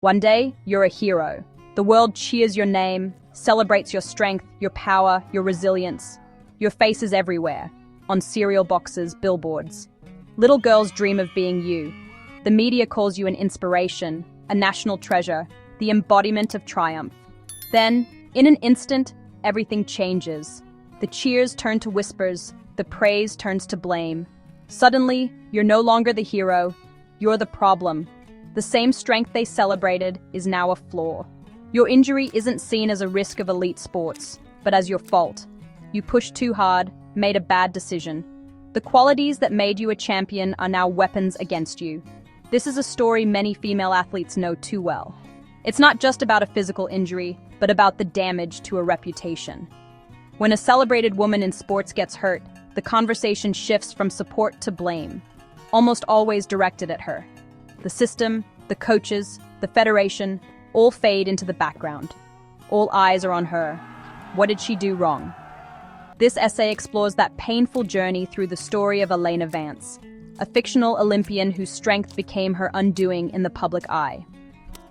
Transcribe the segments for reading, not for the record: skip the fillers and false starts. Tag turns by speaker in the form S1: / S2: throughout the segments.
S1: One day, you're a hero. The world cheers your name, celebrates your strength, your power, your resilience. Your face is everywhere, on cereal boxes, billboards. Little girls dream of being you. The media calls you an inspiration, a national treasure, the embodiment of triumph. Then, in an instant, everything changes. The cheers turn to whispers, the praise turns to blame. Suddenly, you're no longer the hero, you're the problem. The same strength they celebrated is now a flaw. Your injury isn't seen as a risk of elite sports, but as your fault. You pushed too hard, made a bad decision. The qualities that made you a champion are now weapons against you. This is a story many female athletes know too well. It's not just about a physical injury, but about the damage to a reputation. When a celebrated woman in sports gets hurt, the conversation shifts from support to blame, almost always directed at her. The system, the coaches, the federation, all fade into the background. All eyes are on her. What did she do wrong? This essay explores that painful journey through the story of Elena Vance, a fictional Olympian whose strength became her undoing in the public eye.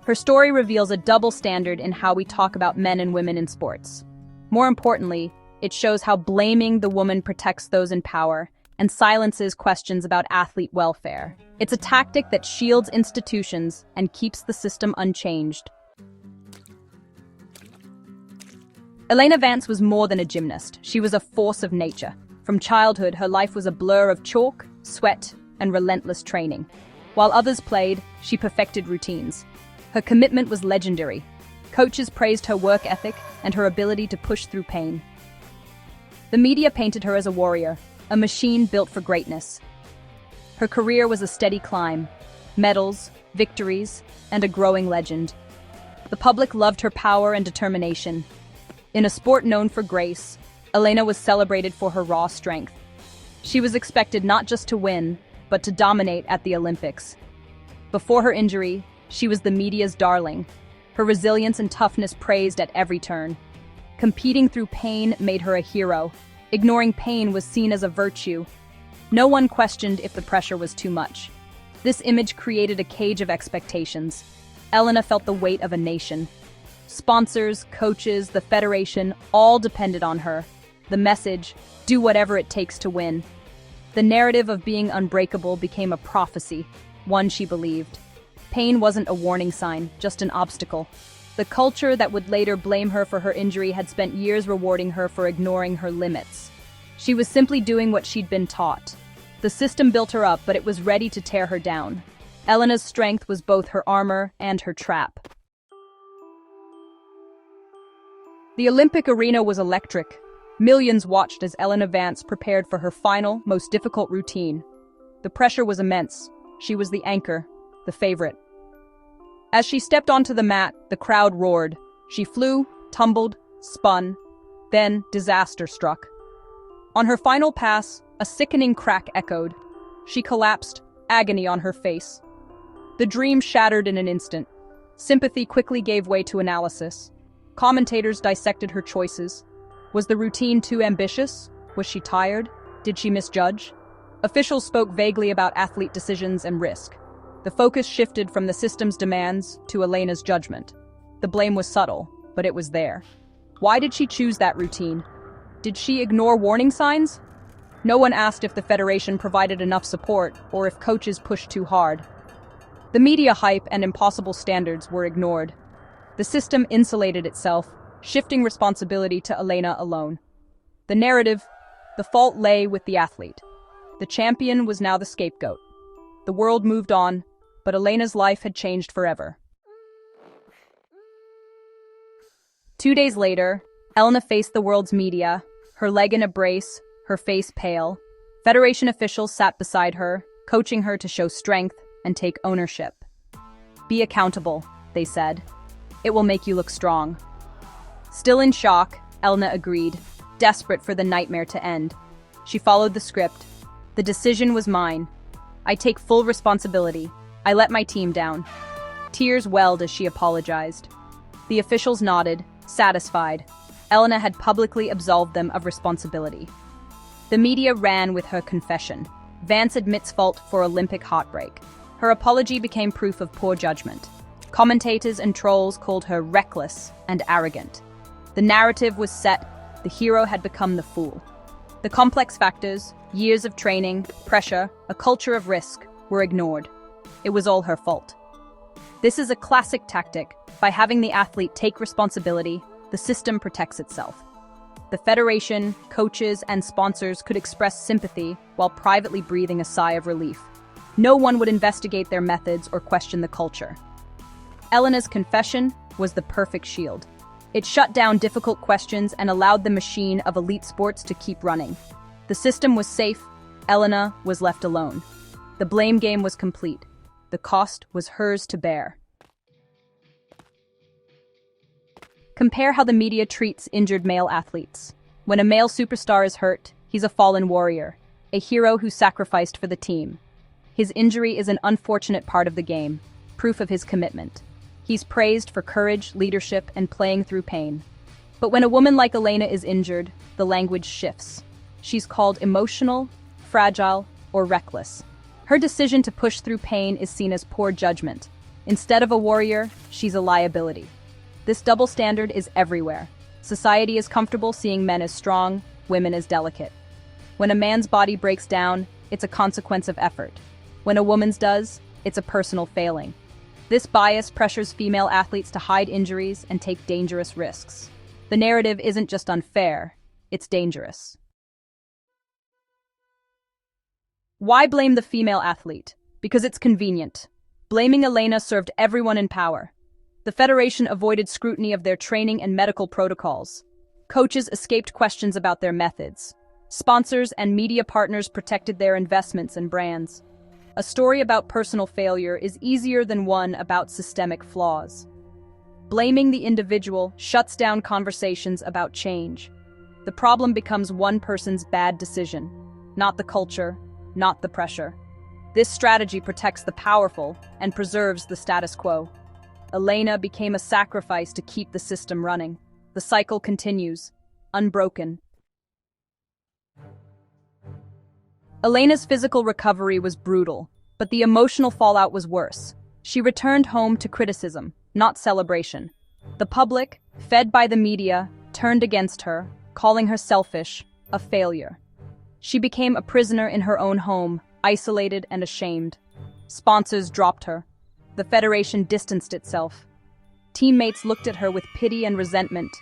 S1: Her story reveals a double standard in how we talk about men and women in sports. More importantly, it shows how blaming the woman protects those in power and silences questions about athlete welfare. It's a tactic that shields institutions and keeps the system unchanged. Elena Vance was more than a gymnast. She was a force of nature. From childhood, her life was a blur of chalk, sweat, and relentless training. While others played, she perfected routines. Her commitment was legendary. Coaches praised her work ethic and her ability to push through pain. The media painted her as a warrior, a machine built for greatness. Her career was a steady climb, medals, victories, and a growing legend. The public loved her power and determination. In a sport known for grace, Elena was celebrated for her raw strength. She was expected not just to win, but to dominate at the Olympics. Before her injury, she was the media's darling, her resilience and toughness praised at every turn. Competing through pain made her a hero. Ignoring pain was seen as a virtue. No one questioned if the pressure was too much. This image created a cage of expectations. Elena felt the weight of a nation. Sponsors, coaches, the federation, all depended on her. The message, do whatever it takes to win. The narrative of being unbreakable became a prophecy, one she believed. Pain wasn't a warning sign, just an obstacle. The culture that would later blame her for her injury had spent years rewarding her for ignoring her limits. She was simply doing what she'd been taught. The system built her up, but it was ready to tear her down. Elena's strength was both her armor and her trap. The Olympic arena was electric. Millions watched as Elena Vance prepared for her final, most difficult routine. The pressure was immense. She was the anchor, the favorite. As she stepped onto the mat, the crowd roared. She flew, tumbled, spun. Then disaster struck. On her final pass, a sickening crack echoed. She collapsed, agony on her face. The dream shattered in an instant. Sympathy quickly gave way to analysis. Commentators dissected her choices. Was the routine too ambitious? Was she tired? Did she misjudge? Officials spoke vaguely about athlete decisions and risk. The focus shifted from the system's demands to Elena's judgment. The blame was subtle, but it was there. Why did she choose that routine? Did she ignore warning signs? No one asked if the federation provided enough support or if coaches pushed too hard. The media hype and impossible standards were ignored. The system insulated itself, shifting responsibility to Elena alone. The narrative, the fault lay with the athlete. The champion was now the scapegoat. The world moved on, but Elena's life had changed forever. 2 days later, Elena faced the world's media, her leg in a brace, her face pale. Federation officials sat beside her, coaching her to show strength and take ownership. Be accountable, they said. It will make you look strong. Still in shock, Elena agreed, desperate for the nightmare to end. She followed the script. The decision was mine. I take full responsibility. I let my team down. Tears welled as she apologized. The officials nodded, satisfied. Elena had publicly absolved them of responsibility. The media ran with her confession. Vance admits fault for Olympic heartbreak. Her apology became proof of poor judgment. Commentators and trolls called her reckless and arrogant. The narrative was set, the hero had become the fool. The complex factors, years of training, pressure, a culture of risk, were ignored. It was all her fault. This is a classic tactic. By having the athlete take responsibility, the system protects itself. The federation, coaches, and sponsors could express sympathy while privately breathing a sigh of relief. No one would investigate their methods or question the culture. Elena's confession was the perfect shield. It shut down difficult questions and allowed the machine of elite sports to keep running. The system was safe. Elena was left alone. The blame game was complete. The cost was hers to bear. Compare how the media treats injured male athletes. When a male superstar is hurt, he's a fallen warrior, a hero who sacrificed for the team. His injury is an unfortunate part of the game, proof of his commitment. He's praised for courage, leadership, and playing through pain. But when a woman like Elena is injured, the language shifts. She's called emotional, fragile, or reckless. Her decision to push through pain is seen as poor judgment. Instead of a warrior, she's a liability. This double standard is everywhere. Society is comfortable seeing men as strong, women as delicate. When a man's body breaks down, it's a consequence of effort. When a woman's does, it's a personal failing. This bias pressures female athletes to hide injuries and take dangerous risks. The narrative isn't just unfair, it's dangerous. Why blame the female athlete? Because it's convenient. Blaming Elena served everyone in power. The federation avoided scrutiny of their training and medical protocols. Coaches escaped questions about their methods. Sponsors and media partners protected their investments and brands. A story about personal failure is easier than one about systemic flaws. Blaming the individual shuts down conversations about change. The problem becomes one person's bad decision, not the culture, not the pressure. This strategy protects the powerful and preserves the status quo. Elena became a sacrifice to keep the system running. The cycle continues, unbroken. Elena's physical recovery was brutal, but the emotional fallout was worse. She returned home to criticism, not celebration. The public, fed by the media, turned against her, calling her selfish, a failure. She became a prisoner in her own home, isolated and ashamed. Sponsors dropped her. The federation distanced itself. Teammates looked at her with pity and resentment.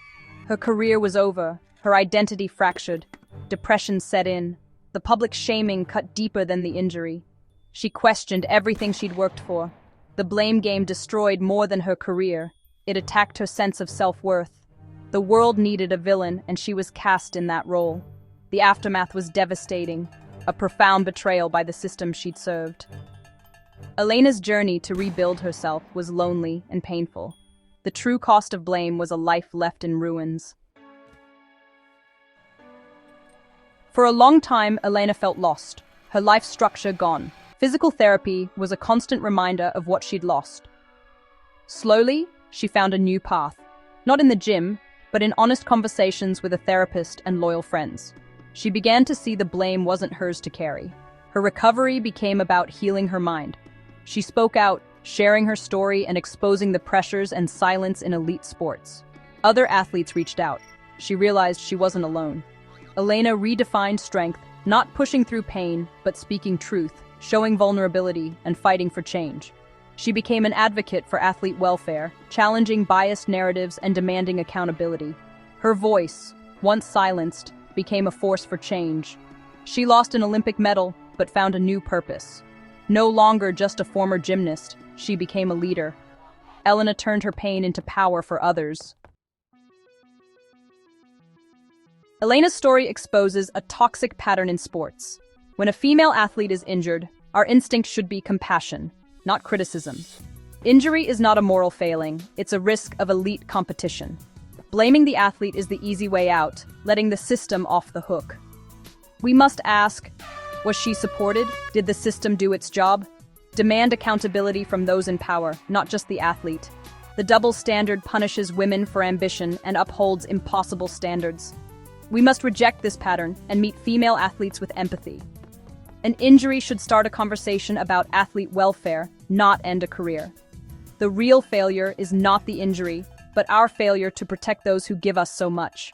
S1: Her career was over, her identity fractured. Depression set in. The public shaming cut deeper than the injury. She questioned everything she'd worked for. The blame game destroyed more than her career. It attacked her sense of self-worth. The world needed a villain, and she was cast in that role. The aftermath was devastating, a profound betrayal by the system she'd served. Elena's journey to rebuild herself was lonely and painful. The true cost of blame was a life left in ruins. For a long time, Elena felt lost, her life structure gone. Physical therapy was a constant reminder of what she'd lost. Slowly, she found a new path, not in the gym, but in honest conversations with a therapist and loyal friends. She began to see the blame wasn't hers to carry. Her recovery became about healing her mind. She spoke out, sharing her story and exposing the pressures and silence in elite sports. Other athletes reached out. She realized she wasn't alone. Elena redefined strength, not pushing through pain, but speaking truth, showing vulnerability, and fighting for change. She became an advocate for athlete welfare, challenging biased narratives and demanding accountability. Her voice, once silenced, became a force for change. She lost an Olympic medal, but found a new purpose. No longer just a former gymnast, she became a leader. Elena turned her pain into power for others. Elena's story exposes a toxic pattern in sports. When a female athlete is injured, our instinct should be compassion, not criticism. Injury is not a moral failing, it's a risk of elite competition. Blaming the athlete is the easy way out, letting the system off the hook. We must ask, was she supported? Did the system do its job? Demand accountability from those in power, not just the athlete. The double standard punishes women for ambition and upholds impossible standards. We must reject this pattern and meet female athletes with empathy. An injury should start a conversation about athlete welfare, not end a career. The real failure is not the injury, but our failure to protect those who give us so much.